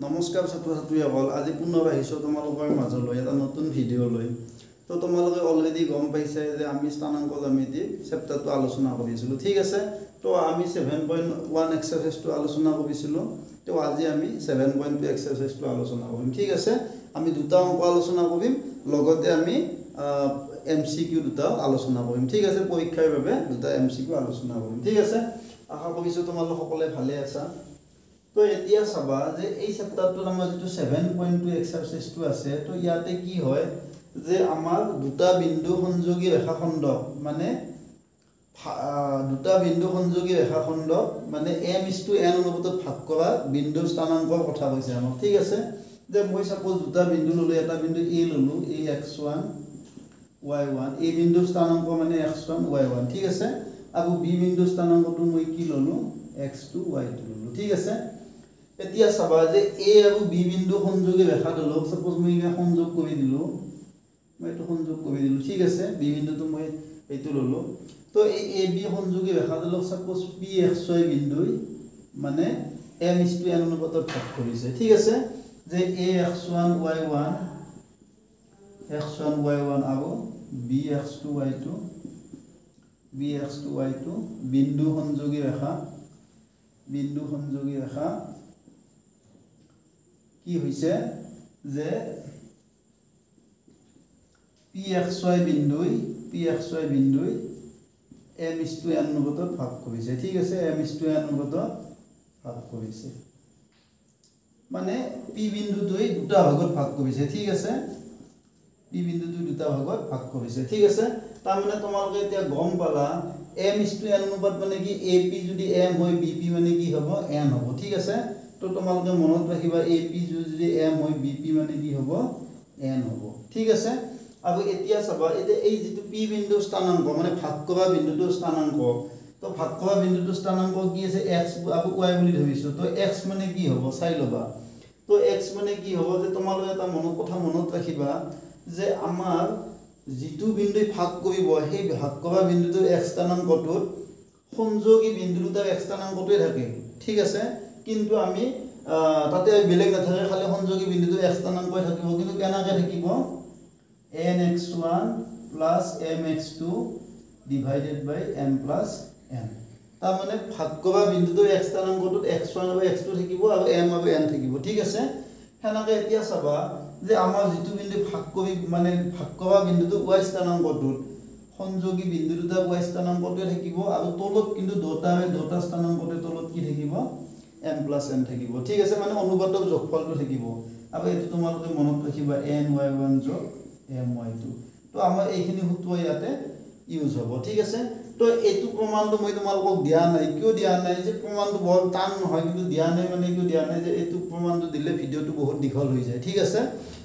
নমস্কাৰ ছাত্ৰ ছাত্ৰীসকল আজি পুনৰ আহিছোঁ তোমালোকৰ মাজলৈ এটা নতুন ভিডিঅ' লৈ তো তোমালোকে অলৰেডি গম পাইছে যে আমি স্থানাংক জ্যামিতি চেপ্টাৰটো আলোচনা কৰিছিলোঁ ঠিক আছে তো আমি 7.1 এক্সাৰসাইজটো আলোচনা কৰিছিলোঁ তো আজি আমি 7.2 এক্সাৰসাইজটো আলোচনা কৰিম ঠিক আছে আমি দুটা অংক আলোচনা কৰিম লগতে আমি এমসিকিউ দুটা আলোচনা কৰিম ঠিক আছে পৰীক্ষাৰ বাবে দুটা এমসিকিউ আলোচনা কৰিম ঠিক আছে আশা কৰিছোঁ তোমালোক সকলোৱে ভালে আছা তো এতিয়া চাবা যে এই চেপ্টাৰটোৰ আমাৰ যেটো 7.2 এক্সাৰসাইজটো আছে তো ইয়াতে কি হয় যে আমাৰ দুটা বিন্দু সংযোগী ৰেখাখণ্ড মানে দুটা বিন্দু সংযোগী ৰেখাখণ্ড মানে m/n অনুপাতত ভাগ কৰা বিন্দু স্থানাংকৰ কথা কৈছে আমাক ঠিক আছে যে মই সাপোজ দুটা বিন্দু ললো এটা বিন্দু a ললো a x1 y1 এই বিন্দু স্থানাংক মানে x1 y1 ঠিক আছে আৰু b বিন্দু স্থানাংকটো মই কি ললো x2 y2 ললো ঠিক আছে এতিয়া চাবা যে a আৰু b বিন্দু সংযোগী ৰেখাডালক সাপোজ মই ইয়া সংযোগ কৰি দিলো মই এটো সংযোগ কৰি দিলো ঠিক আছে b বিন্দুটো মই এইটো ললো তো এই ab সংযোগী ৰেখাডালক সাপোজ pxy বিন্দুই মানে m/n অনুপাতত ভাগ কৰিছে ঠিক আছে যে ax1 y1 আৰু bx2 y2 বিন্দু সংযোগী ৰেখা কি হৈছে যে pxy বিন্দুই m/n অনুপাতত ভাগ কৰিছে ঠিক আছে m/n অনুপাতত ভাগ কৰিছে মানে p বিন্দুটোই দুটা ভাগত ভাগ কৰিছে ঠিক আছে p বিন্দুটো দুটা ভাগত ভাগ কৰিছে ঠিক আছে তাৰ মানে তোমালোকে এতিয়া গম পালা m/n অনুপাত মানে কি ap যদি m হয় bp মানে কি হ'ব n হ'ব ঠিক আছে তো তোমালোকে মনত ৰাখিবা ap যদি m হয় bp মানে কি হ'ব n হ'ব ঠিক আছে আৰু এতিয়া চাবা এতিয়া এই যেটো p বিন্দু স্থানাংক মানে ভাগ কৰা বিন্দুটো স্থানাংক তো ভাগ কৰা বিন্দুটো স্থানাংক কি আছে x আৰু y বুলি ধৰিছো তো x মানে কি হ'ব চাই লবা তো x মানে কি হ'ব যে তোমালোকে এটা কথা মনত ৰাখিবা যে আমাৰ যেটো বিন্দু ভাগ কৰিব সেই ভাগ কৰা বিন্দুটো x স্থানাংকটোত সংযোগী বিন্দু দুটাৰ x স্থানাংকটোই থাকে ঠিক আছে কিন্তু আমি তাতে বেলেগ নাথাকে খালি সংযোগী বিন্দুটো x স্থানাংকই থাকিব কিন্তু কেনেকৈ থাকিব nx1 plus mx2 divided by m plus n তাৰ মানে ভাগ কৰা বিন্দুটো x স্থানাংকটোত x1 আৰু x2 থাকিব আৰু m আৰু n থাকিব ঠিক আছে হেনাকে এতিয়া চাবা যে আমাৰ যেটো বিন্দু ভাগ কৰি মানে ভাগ কৰা বিন্দুটো y স্থানাংকটোত সংযোগী বিন্দু দুটা y স্থানাংকটোতে থাকিব আৰু তলত কিন্তু দুটা স্থানাংকতে তলত কি থাকিব m plus n থাকিব ঠিক আছে মানে অনুপাতক যোগফলটো থাকিব আৰু এটো তোমালোকে মনত ৰাখিবা ny1 যোগ my2 তো আমাৰ এইখিনি সূত্ৰ ইয়াতে ইউজ হ'ব ঠিক আছে তো এটো প্ৰমাণটো মই তোমালোকক দিয়া নাই কিয় দিয়া নাই যে প্ৰমাণটো বৰ টান নহয় কিন্তু দিয়া নাই মানে কিয় দিয়া নাই যে এটো প্ৰমাণটো দিলে ভিডিওটো বহুত দীঘল হৈ যায় ঠিক আছে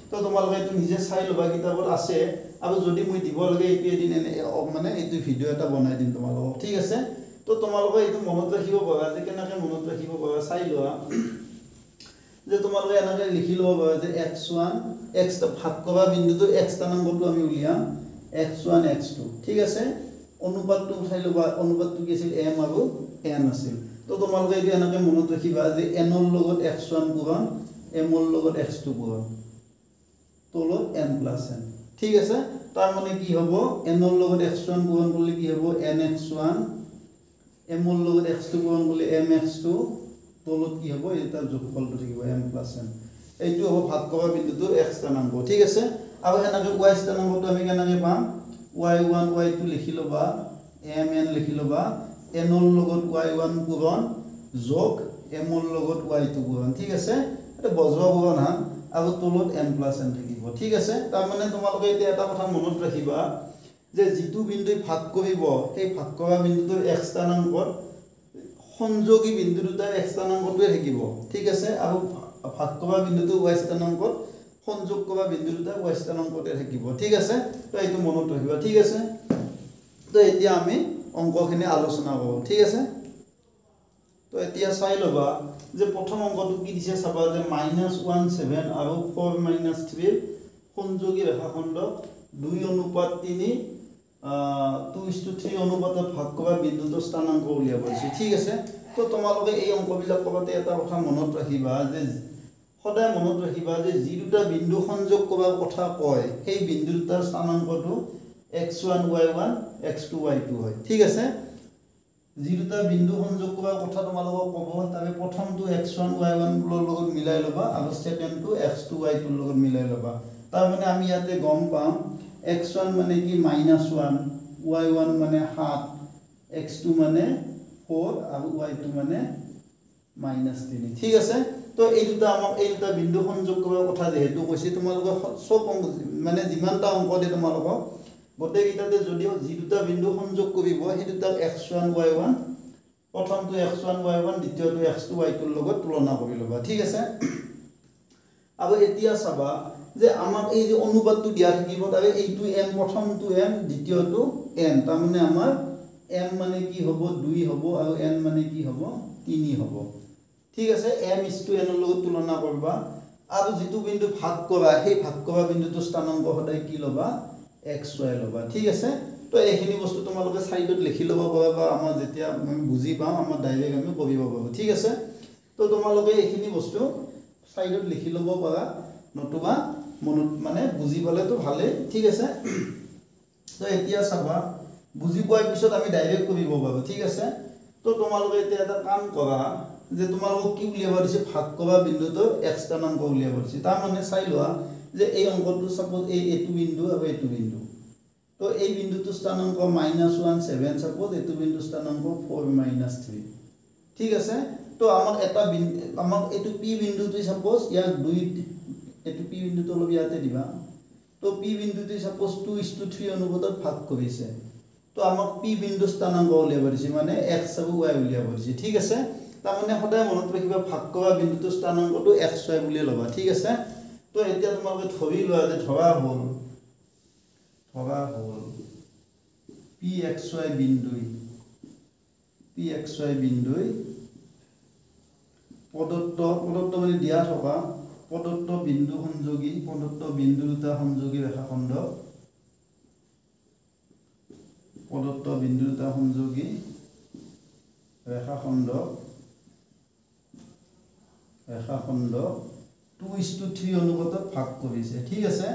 তো তোমালোকে এটো নিজে চাই লবা কিতাপত আছে আৰু যদি মই দিব লাগে এটো এদিন মানে এটো ভিডিও এটা বনাই দিম তোমালোকক ঠিক আছে তো তোমালোকে এটো মনত ৰাখিব পাৰা যে কেনেকৈ মনত ৰাখিব পাৰা চাই লোৱা যে তোমালোকে এনেকৈ লিখি লব পাৰা যে x1 x ভাগ কৰা বিন্দুটো x স্থানাংকটো আমি উলিয়াম x1 x2 ঠিক আছে অনুপাতটো উঠাই লবা অনুপাতটো কি আছিল m আৰু n আছিল তো তোমালোকে এটো এনেকৈ মনত ৰাখিবা যে n ৰ লগত x1 পূৰণ m ৰ লগত x2 পূৰণ তলত n plus n ঠিক আছে তাৰ মানে কি হ'ব n ৰ লগত x1 পূৰণ কৰিলে কি হ'ব nx1 m ৰ লগত x2 পূৰণ কৰিলে mx2 তলত কি হ'ব এটা যোগফলটো থাকিব m plus n এইটো হ'ব ভাগ কৰা বিন্দুটো x স্থানাংক ঠিক আছে আৰু হেনাকে y স্থানাংকটো আমি কেনেকৈ পাম y1 y2 লিখি লবা mn লিখি লবা n ৰ লগত y1 পূৰণ যোগ m ৰ লগত y2 পূৰণ ঠিক আছে এটা বজোৱা পূৰণ হান আৰু তলত m plus n থাকিব ঠিক আছে তাৰ মানে তোমালোকে এতিয়া এটা কথা মনত ৰাখিবা যে যেটো বিন্দু ভাগ কৰিব সেই ভাগ কৰা বিন্দুটোৰ x স্থানাংকত সংযোগী বিন্দু দুটাৰ x স্থানাংকটোৱে থাকিব ঠিক আছে আৰু ভাগ কৰা বিন্দুটো y স্থানাংকত সংযোগ কৰা বিন্দু দুটা y স্থানাংকতে থাকিব ঠিক আছে তো এইটো মনত ৰাখিবা ঠিক আছে তো এতিয়া আমি অংকখিনি আলোচনা কৰোঁ ঠিক আছে তো এতিয়া চাই লবা যে প্ৰথম অংকটো কি দিছে চাবা যে -17 আৰু 4 - 3 সংযোগী ৰেখাখণ্ড 2:3 2:3 অনুপাতত ভাগ কৰা বিন্দুটো স্থানাংক উলিয়াব আছে ঠিক আছে তো তোমালোকে এই অংকবিলাক কৰতে এটা কথা মনত ৰাখিবা যে সদায় মনত ৰাখিবা যে যি দুটা বিন্দু সংযোগ কৰাৰ কথা কয় সেই বিন্দু দুটাৰ স্থানাংকটো x1 y1 x2 y2 হয় ঠিক আছে যি দুটা বিন্দু সংযোগ কৰাৰ কথা তোমালোকক ক'ব তাৰে প্ৰথমটো x1 y1 ৰ লগত মিলাই লবা আৰু সেকেন্ডটো x2 y2 ৰ লগত মিলাই লবা তাৰ মানে আমি ইয়াতে গম পাম x1 মানে কি -1 y1 মানে 7 x2 মানে 4 আৰু y2 মানে -3 ঠিক আছে তো এই দুটা বিন্দু সংযোগ কৰাৰ কথা যেহেতু কৈছে তোমালোকক সব মানে যিমানটা অংক দে তোমালোকক গোটেই কিটাতে যদিও যি দুটা বিন্দু সংযোগ কৰিব সেই দুটা x1 y1 প্ৰথমটো x1 y1 দ্বিতীয়টো x2 y2 ৰ লগত তুলনা কৰি লবা ঠিক আছে আৰু এতিয়া চাবা যে আমাক এই যে অনুপাতটো দিয়া থাকিব তাৰে এইটো m প্ৰথমটো m দ্বিতীয়টো n তাৰ মানে আমাৰ m মানে কি হ'ব 2 হ'ব আৰু n মানে কি হ'ব 3 হ'ব ঠিক আছে m is to n ৰ লগত তুলনা কৰবা আৰু যেটো বিন্দু ভাগ কৰা সেই ভাগ কৰা বিন্দুটো স্থানাংক সদায় কি লবা xy লবা ঠিক আছে তো এইখিনি বস্তু তোমালোকে সাইডত লিখি লব পাৰা বা আমাৰ যেতিয়া আমি বুজি পাম আমাৰ ডাইৰেক্ট আমি কৰিব পাৰো ঠিক আছে তো তোমালোকে এইখিনি বস্তু সাইডত লিখি লব পাৰা নতুবা মনত মানে বুজি পালে তো ভালে ঠিক আছে তো এতিয়া চাবা বুজি পোৱাৰ পিছত আমি ডাইৰেক্ট কৰিব পাৰো ঠিক আছে তো তোমালোকে এতিয়া এটা কাম কৰা যে তোমালোকক কি উলিয়াব দিছে ভাগ কৰা বিন্দুটো x স্থানাংক উলিয়াব দিছে তাৰ মানে চাই লোৱা যে এই অংকটো সাপোজ এইটো বিন্দু আৰু এইটো বিন্দু তো এই বিন্দুটো স্থানাংক -17 সাপোজ এইটো বিন্দু স্থানাংক 4 3 ঠিক আছে তো আমাক এটা আমাক এইটো p বিন্দুটো সাপোজ ইয়াক 2 এইটো p বিন্দুটো লব ইয়াতে দিবা তো p বিন্দুটো সাপোজ 2:3 অনুপাতত ভাগ কৰিছে তো আমাক p বিন্দু স্থানাংক উলিয়াব দিছে মানে x আৰু y উলিয়াব দিছে ঠিক আছে তাৰ মানে সদায় মনত ৰাখিবা ভাগ কৰা বিন্দুটো স্থানাংকটো xy বুলি লবা ঠিক আছে তো এতিয়া তোমালোকে ধৰি লোৱা যে ধৰা হ'ল pxy বিন্দুই প্ৰদত্ত মানে দিয়া থকা প্ৰদত্ত বিন্দু সংযোগী প্ৰদত্ত বিন্দু দুটা সংযোগী ৰেখাখণ্ড প্ৰদত্ত বিন্দু দুটা সংযোগী ৰেখাখণ্ড 2:3 অনুপাতত ভাগ কৰিছে ঠিক আছে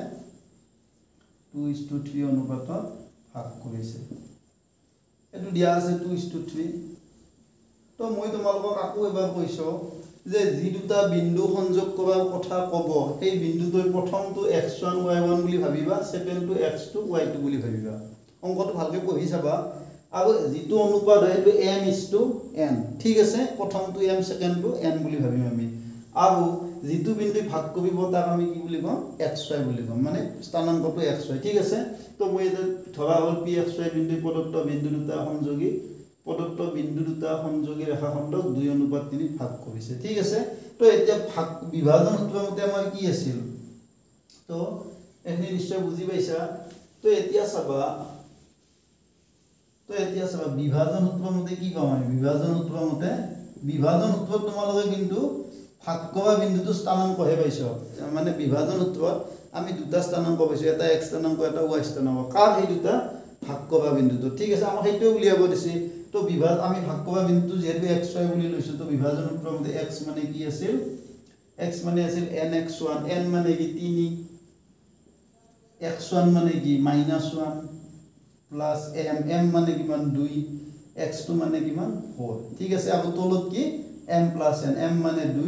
2:3 অনুপাতত ভাগ কৰিছে এটো দিয়া আছে 2:3 তো মই তোমালোকক আকৌ এবাৰ কৈছো যে যি দুটা বিন্দু সংযোগ কৰাৰ কথা ক'ব সেই বিন্দুটোৰ প্ৰথমটো x1 y1 বুলি ভাবিবা সেকেন্ডটো x2 y2 বুলি ভাবিবা অংকটো ভালকে পঢ়ি চাবা আৰু যেটো অনুপাত হয় এটো m is to n ঠিক আছে প্ৰথমটো m সেকেন্ডটো n বুলি ভাবিম আমি আৰু যেটো বিন্দু ভাগ কৰিব তাক আমি কি বুলি কম xy বুলি কম মানে স্থানাংকটো xy ঠিক আছে তো মই এটা ধৰা হ'ল pxy বিন্দু প্ৰদত্ত বিন্দু দুটা সংযোগী ৰেখাখণ্ডক 2:3 ভাগ কৰিছে ঠিক আছে তো এতিয়া ভাগ বিভাজন সূত্ৰৰ মতে আমাৰ কি আছিল তো এনে নিশ্চয় বুজি পাইছা তো এতিয়া চাবা বিভাজন সূত্ৰৰ মতে কি পাম আমি বিভাজন সূত্ৰত তোমালোকে কিন্তু ভাগ কৰা বিন্দুটো স্থানাংক হে পাইছো মানে বিভাজন সূত্ৰত আমি দুটা স্থানাংক পাইছো এটা x স্থানাংক এটা y স্থানাংক কাৰ এই দুটা ভাগ কৰা বিন্দুটো ঠিক আছে আমাক সেইটো উলিয়াব দিছে তো আমি ভাগ কৰা বিন্দুটো যেহেতু xy বুলি লৈছো তো বিভাজন সূত্ৰৰ মতে x মানে কি আছিল x মানে আছিল nx1 n মানে কি 3 x1 মানে কি -1 প্লাস m মানে কিমান 2 x2 মানে কিমান 4 ঠিক আছে আৰু তলত কি m plus n m মানে 2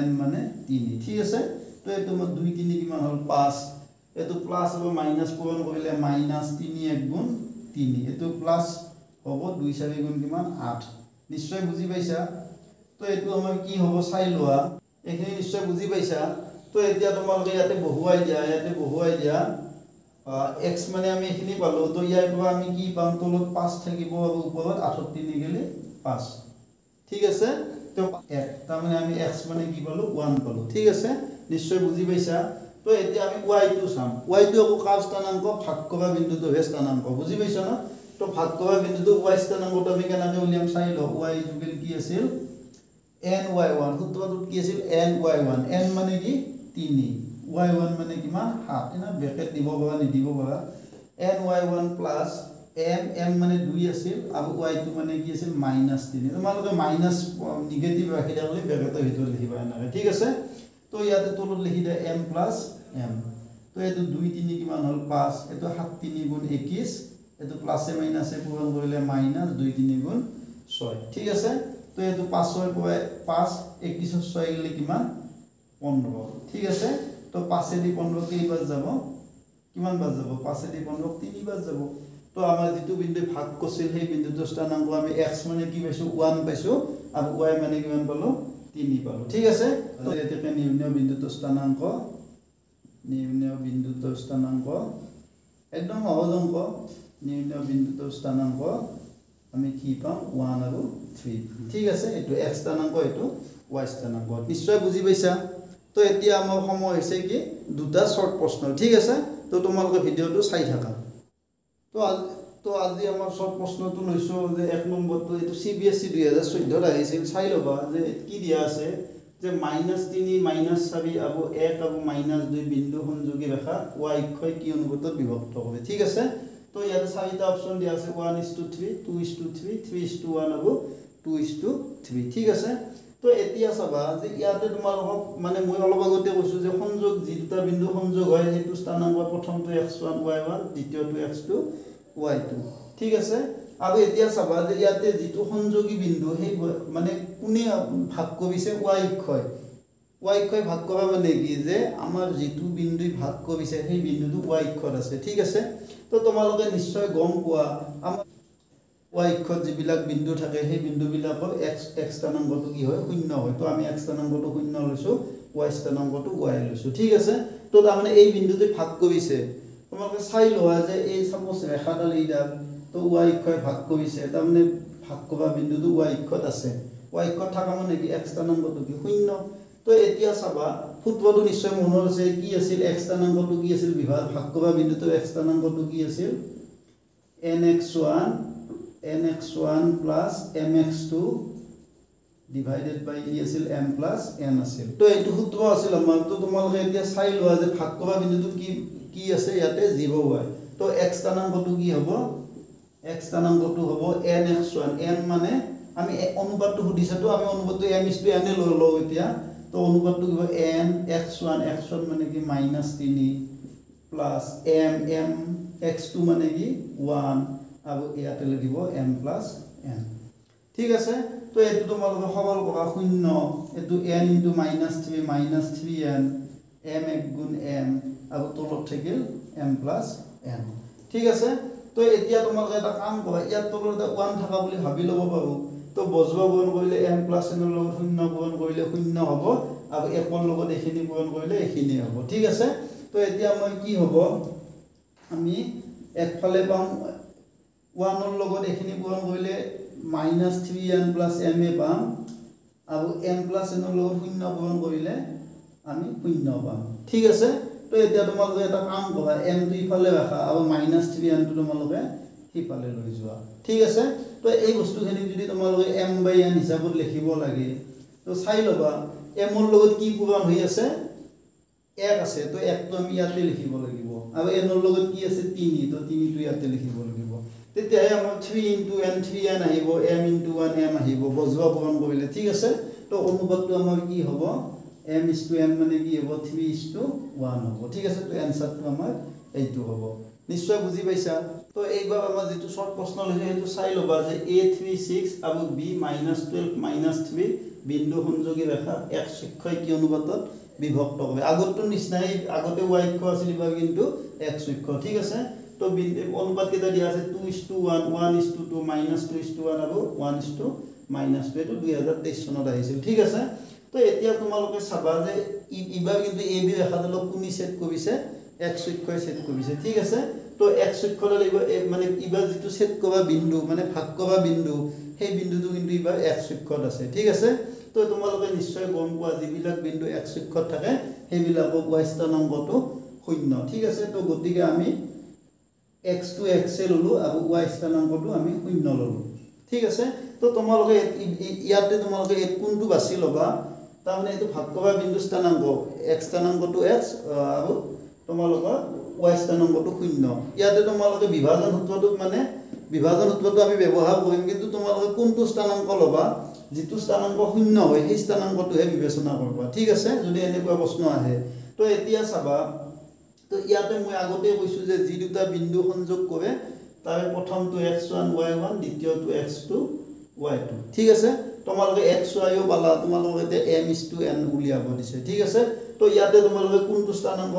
n মানে 3 ঠিক আছে তো এটো 2 3 কিমান হল 5 এটো প্লাস আৰু মাইনাস পূৰণ কৰিলে -3 1 গুণ 3 এটো প্লাস হ'ব 2 4 গুণ কিমান 8 নিশ্চয় বুজি পাইছা তো এটো আমাৰ কি হ'ব চাই লোৱা এখিনি নিশ্চয় বুজি পাইছা তো এতিয়া তোমালোকে ইয়াতে বহুৱাই দিয়া x মানে আমি এখিনি পালো তো ইয়াৰ পৰা আমি কি পাম তলত 5 থাকিব আৰু ওপৰত 38 গেলে 5 ঠিক আছে তো 1 তাৰ মানে আমি x মানে কি পালো 1 পালো ঠিক আছে নিশ্চয় বুজি পাইছা তো এতিয়া আমি y2 চাম y2 আকৌ কাৰ স্থানাংক ভাগ কৰা বিন্দুটো হে স্থানাংক বুজি পাইছা না তো ভাগ কৰা বিন্দুটো y স্থানাংকটো আমি কেনেকৈ উলিয়াম চাই ল y ইকুৱেল কি আছিল ny1 সূত্ৰটোত কি আছিল ny1 n মানে কি 3 y1 মানে কিমান 7 এনা ব্ৰেকেট দিব পাৰা নিদিব পাৰা ny1 প্লাস m মানে 2 আছিল আৰু y2 মানে কি আছিল -3 তোমালোকে মাইনাস নিগেটিভ ৰাখি দিলে ব্ৰেকেটৰ ভিতৰত লিখিবা এনে ঠিক আছে তো ইয়াতে তলত লিখি দে m প্লাস m তো এটো 2 3 কিমান হল 5 এটো 7 3 গুণ 21 এটো প্লাসে মাইনাসে পূরণ কৰিলে মাইনাস 2 3 গুণ 6 ঠিক আছে তো এটো 5 6 5 21 6 গলে কিমান 15 ঠিক আছে তো 5 এ দি 15 কেইবাৰ যাব কিমান বাৰ যাব 5 এ দি 15 তিনিবাৰ যাব তো আমাৰ যেটো বিন্দু ভাগ কৰিছিল সেই বিন্দুটো স্থানাংক আমি x মানে কি পাইছো 1 পাইছো আৰু y মানে কিমান পালো 3 পালো ঠিক আছে তো এতে নিম্ন বিন্দুটো স্থানাংক একদম সহজ অংক নিম্ন বিন্দুটোৰ স্থানাংক আমি কি পাম 1 আৰু 3 ঠিক আছে এটো x স্থানাংক এটো y স্থানাংক নিশ্চয় বুজি পাইছা তো এতিয়া আমাৰ সময় হৈছে কি দুটা শৰ্ট প্ৰশ্ন ঠিক আছে তো তোমালোকে ভিডিওটো চাই থাকা তো আজি আমাৰ শৰ্ট প্ৰশ্নটো লৈছো যে এক নম্বৰটো এটো CBSE 2014 আহিছিল চাই লবা যে কি দিয়া আছে যে -3 -4 আৰু 1 আৰু -2 বিন্দু সংযোগী ৰেখা y অক্ষয় কি অনুপাতত বিভক্ত হবে ঠিক আছে তো ইয়াতে চাৰিটা অপচন দিয়া আছে 1:3 2:3 3:1 আৰু 2:3 ঠিক আছে তো এতিয়া চাবা যে ইয়াতে তোমালোকক মানে মই অলপ আগতে কৈছো যে সংযোগ যি দুটা বিন্দু সংযোগ হয় সেইটো স্থানাংক প্ৰথমটো x1 y1 দ্বিতীয়টো x2 y2 ঠিক আছে আৰু এতিয়া চাবা যে ইয়াতে যেটো সংযোগী বিন্দু সেই মানে কোনে ভাগ কৰিছে y অক্ষয় ভাগ কৰা মানে কি যে আমাৰ যেটো বিন্দু ভাগ কৰিছে সেই বিন্দুটো y অক্ষত আছে ঠিক আছে তো তোমালোকে নিশ্চয় গম পোৱা আমাৰ y অক্ষত যিবিলাক বিন্দু থাকে সেই বিন্দুবিলাকৰ x স্থানাংকটো কি হয় 0 হয় তো আমি x স্থানাংকটো 0 লৈছো y স্থানাংকটো y লৈছো ঠিক আছে তো তাৰমানে এই বিন্দুটো ভাগ কৰিছে তোমালোকে চাই লোৱা যে এই সাপোজ ৰেখাডাল এইডাল তো y অক্ষয় ভাগ কৰিছে তাৰমানে ভাগ কৰা বিন্দুটো y অক্ষত আছে y অক্ষত থকা মানে কি x স্থানাংকটো কি 0 তো এতিয়া চাবা সূত্ৰটো নিশ্চয় মনত আছে কি আছিল x স্থানাংকটো কি আছিল বিভাগ ভাগ কৰা বিন্দুটো x স্থানাংকটো কি আছিল nx1 plus mx2 divided by e আছিল m plus n আছিল তো এইটো সূত্ৰ আছিল আমাৰ তো তোমালোকে এতিয়া চাই লোৱা যে ভাগ কৰা বিন্দুটো কি আছে ইয়াতে 0 হয় তো x স্থানাংকটো কি হ'ব x স্থানাংকটো হ'ব nx1 n মানে আমি অনুপাতটো সুধিছে তো আমি অনুপাতটো m/n এ লও এতিয়া তো অনুপাতটো কি হ'ব n x1 মানে কি -3 plus m x2 মানে কি 1 আৰু ইয়াতে লাগিব m plus n ঠিক আছে তো এটো তোমালোকে সবল কৰা 0 এটো n - 3 -3n m এক গুণ m আৰু তলত থাকিল m plus n ঠিক আছে তো এতিয়া তোমালোকে এটা কাম কৰা ইয়াত তলত 1 থাকা বুলি ভাবি লব পাৰো তো বজবা পূৰণ কৰিলে m plus n ৰ লগত 0 পূৰণ কৰিলে 0 হ'ব আৰু 1 ৰ লগত এখিনি পূৰণ কৰিলে এখিনি হ'ব ঠিক আছে তো এতিয়া মই কি হ'ব আমি একফালে পাম 1 ৰ লগত এখিনি পূৰণ কৰিলে -3n plus m এ পাম আৰু m plus n ৰ লগত 0 পূৰণ কৰিলে আমি 0 পাম ঠিক আছে তো এতিয়া তোমালোকে এটা কাম কৰা m টো ইফালে ৰাখা আৰু -3n টো তোমালোকে সিফালে লৈ যোৱা ঠিক আছে তো এই বস্তুখিনি যদি তোমালোকে m/n হিচাপত লিখিব লাগে তো চাই লবা m ৰ লগত কি পূৰণ হৈ আছে 1 আছে তো 1 টো আমি ইয়াতে লিখিব লাগিব আৰু n ৰ লগত কি আছে 3 তো 3 টো ইয়াতে লিখিব লাগিব তেতিয়া আমাৰ 3 * n 3n আহিব m * 1m আহিব বজবা পূৰণ কৰিলে ঠিক আছে তো অনুপাতটো আমাৰ কি হ'ব m/n মানে কি হ'ব 3:1 হ'ব ঠিক আছে তো এনসারটো আমাৰ এইটো হ'ব নিশ্চয় বুজি পাইছা তো এইবাৰ আমাৰ যেটো শৰ্ট প্ৰশ্ন লৈছে সেইটো চাই লবা যে a36 আৰু b-12 - 3 বিন্দু সংযোগী ৰেখা x অক্ষয় কি অনুপাতত বিভক্ত হবে আগৰটো নিশ্চয় আগতে y অক্ষ আছিল বা কিন্তু x অক্ষ ঠিক আছে তো অনুপাত কেইটা দিয়া আছে 2:1 1:2 -2:1 আৰু 1:-2 এটো 2023 চনত আহিছিল ঠিক আছে তো এতিয়া তোমালোকে চাবা যে ইবাৰ কিন্তু ab ৰেখাডালক কোনি সেট কৰিছে x অক্ষয় সেট কৰিছে ঠিক আছে তো x অক্ষলৈ মানে ইবাৰ যেটো সেট কৰা বিন্দু মানে ভাগ কৰা বিন্দু সেই বিন্দুটো কিন্তু ইবাৰ x অক্ষত আছে ঠিক আছে তো তোমালোকে নিশ্চয় গম পোৱা যিবিলাক বিন্দু x অক্ষত থাকে সেইবিলাকক y স্থানাংকটো 0 ঠিক আছে তো গতিকে আমি x2 x এ ললো আৰু y স্থানাংকটো আমি 0 ললো ঠিক আছে তো তোমালোকে ইয়াতে তোমালোকে কোনটো বাছি লবা তাৰমানে এটো ভাগ কৰা বিন্দু স্থানাংক x স্থানাংকটো x আৰু তোমালোকৰ y স্থানাংকটো 0 ইয়াতে তোমালোকে বিভাজন সূত্ৰটো আমি ব্যৱহাৰ কৰিম কিন্তু তোমালোকে কোনটো স্থানাংক লবা যেটো স্থানাঙ্ক শূন্য হয় সেই স্থানাঙ্কটোহে বিবেচনা কৰবা ঠিক আছে যদি এনেকুৱা প্ৰশ্ন আহে তো এতিয়া চাবা তো ইয়াতে মই আগতে কৈছো যে যি দুটা বিন্দু সংযোগ কৰে তাৰে প্ৰথমটো x1 y1 দ্বিতীয়টো x2 y2 ঠিক আছে তোমালোকে xy ও পালা তোমালোকে এতিয়া m/n উলিয়াব দিছে ঠিক আছে তো ইয়াতে তোমালোকে কোনটো স্থানাঙ্ক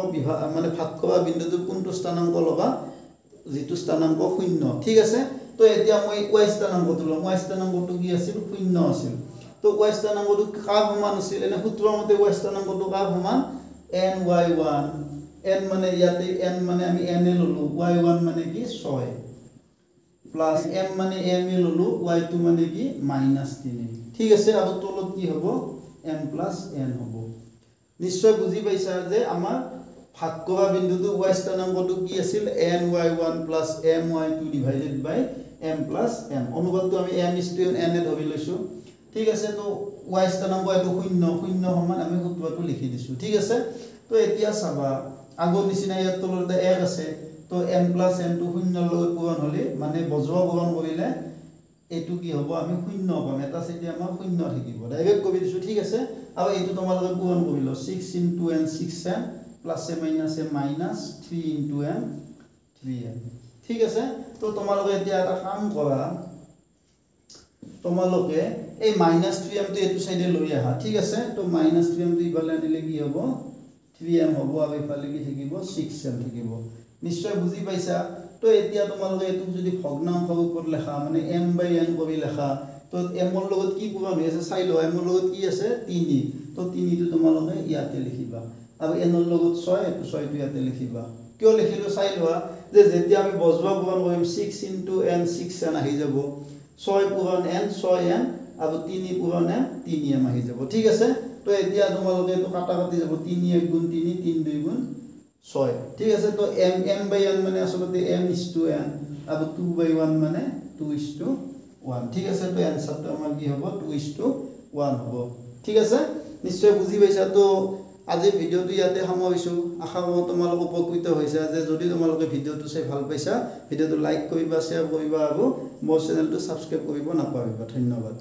মানে ভাগ কৰা বিন্দুটো কোনটো স্থানাঙ্ক লবা যেটো স্থানাঙ্ক শূন্য ঠিক আছে তো এতিয়া মই y স্থানাঙ্কটো লম y স্থানাঙ্কটো কি আছিল শূন্য আছিল তো y স্থানাঙ্কটো কাৰ সমান আছিল এনে সূত্ৰৰ মতে y স্থানাঙ্কটো কাৰ সমান ny1 n মানে ইয়াতে n মানে আমি n এ ললো y1 মানে কি 6 প্লাস m মানে m এ ললো y2 মানে কি -3 ঠিক আছে আৰু তলত কি হ'ব m + n হ'ব নিশ্চয় বুজি পাইছা যে আমাৰ ভাগ কৰা বিন্দুটো y স্থানাঙ্কটো কি আছিল ny1 + my2 ডিভাইডেড বাই m + n অনুপাতটো আমি m/n এ ধৰি লৈছো ঠিক আছে তো y স্থানাঙ্ক এটো শূন্য শূন্য সমান আমি সূত্ৰটো লিখি দিছো ঠিক আছে তো এতিয়া চাবা আগৰ নিচিনা ইয়াত তলতে 1 আছে তো m + n টো শূন্যৰ লগত পূৰণ হলে মানে বজ্ৰ পূৰণ কৰিলে এটো কি হ'ব আমি শূন্য পাম এটা সাইডে আমাৰ শূন্য থাকিব ডাইৰেক্ট কৰি দিছো ঠিক আছে আৰু এটো তোমালোকে পূৰণ কৰিলো 6 * n 6n + -3 * n 3n ঠিক আছে তো তোমালোকে এতিয়া এটা কাম কৰা তোমালোকে এই -3m টো এটো সাইডে লৈ আহা ঠিক আছে তো -3m টো ইফালে আনিলে কি হ'ব 3m হ'ব আৰু ইফালে কি থাকিব 6m থাকিব নিশ্চয় বুজি পাইছা তো এতিয়া তোমালোকে এটো যদি ভগ্নাংশ ৰূপত লেখা মানে m/n কৰি লেখা তো m ৰ লগত কি পূৰণ হৈ আছে চাই লোৱা m ৰ লগত কি আছে 3 তো 3 টো তোমালোকে ইয়াতে লিখিবা আৰু n ৰ লগত 6 এটো 6 টো ইয়াতে লিখিবা কিয় লিখিলো চাই লোৱা যে যেতিয়া আমি বজ্ৰ পূৰণ কৰিম 6 * n 6n আহি যাব 6 পূৰণ n 6n আৰু 3 পূৰণ n 3m আহি যাব ঠিক আছে তো এতিয়া তোমালোকে তো কাটা কাটি যাব 3 1 * 3 3 2 * 6 ঠিক আছে তো m/n মানে আসলে m/n আৰু 2/1 মানে 2:1 ঠিক আছে তো आंसरটো আমাৰ কি হ'ব 2:1 হ'ব ঠিক আছে নিশ্চয় বুজি পাইছা তো আজি ভিডিওটো ইয়াতে সামৰিছো আশা কৰোঁ তোমালোক উপকৃত হৈছা যে যদি তোমালোকে ভিডিওটো চাই ভাল পাইছা ভিডিওটো লাইক কৰিবা শেয়াৰ কৰিবা আৰু মোৰ চেনেলটো সাবস্ক্ৰাইব কৰিব নাপাহৰিবা ধন্যবাদ